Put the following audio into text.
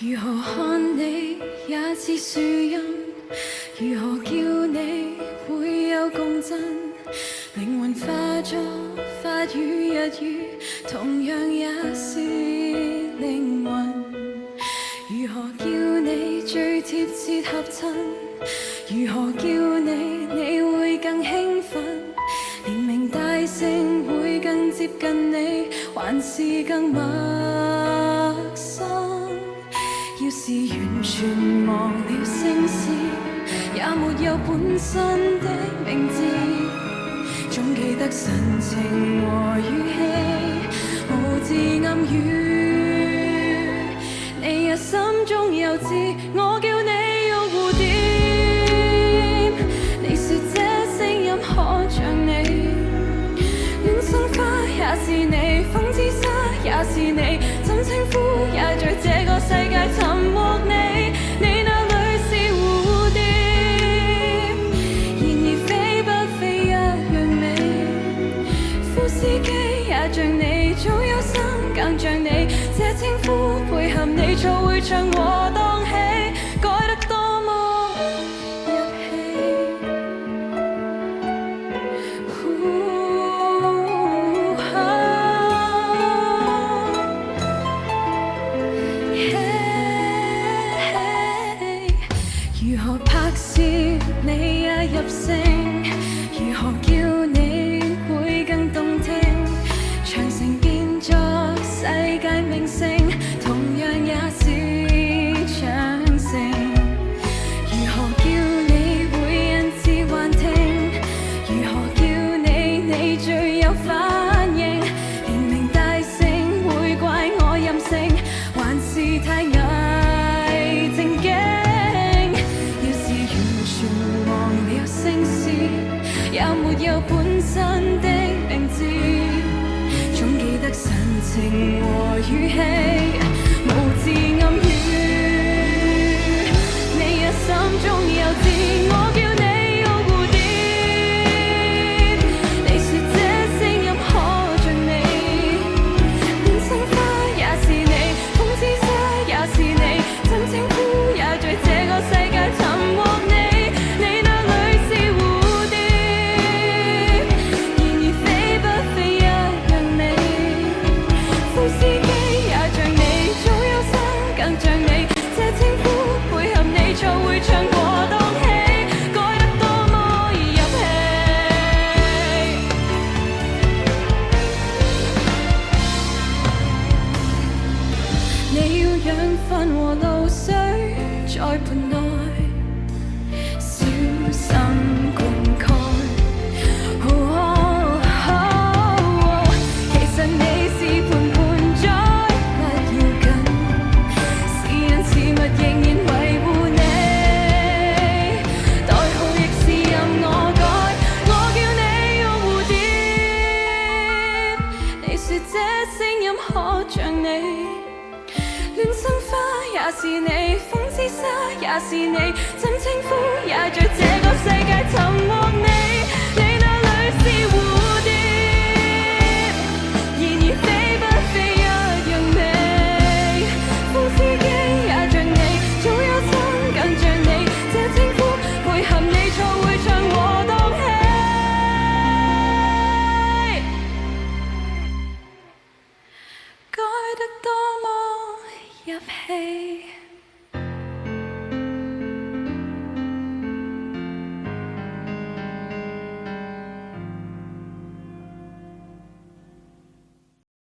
如何看你也似樹蔭，如何叫你會有共振？靈魂化作法語日語，同樣也是靈魂。如何叫你最貼切合襯？如何叫你會更興奮？連名帶姓會更接近你，還是更陌生？要是完全忘了姓氏，也沒有本身的名字，總記得神情和語氣，無字暗語。你也心中有知，我叫你玉蝴蝶。你說這聲音可像你，戀生花也是你，風之沙也是你，怎稱呼也在這個世界尋獲你。你那裏是蝴蝶，然而飛不飛一樣美。副司機也像你，早有心更像你，這稱呼配合你，錯會唱和當起，改得多麼入戲。如何拍攝你也入聲，如何叫你會更動聽？長城變作世界明星，同樣也是長城。如何叫你會引致幻聽？如何叫你最有反應？連名帶姓會怪我任性，還是太偽正經？忘了姓氏，也沒有本身的名字，總記得神情和語氣，無字暗語。你也心中有知，我叫你玉蝴蝶。你說這聲音可像你，戀生花也是你，風之沙也是你，怎稱呼也在這個世界尋獲你。你要養分和露水在盆內，小心灌溉。其實你是盆盆栽，不要緊，是人是物仍然維護你。代號亦是任我改，我叫你玉蝴蝶。你說這聲音可像你，戀生花也是你，風之沙也是你，怎稱呼也在這個世界尋獲你。你那裏是蝴蝶，然而飛不飛一樣美。副司機也像你，早有心更像你，這稱呼配合你，錯會唱和當起，改得多麼入戲。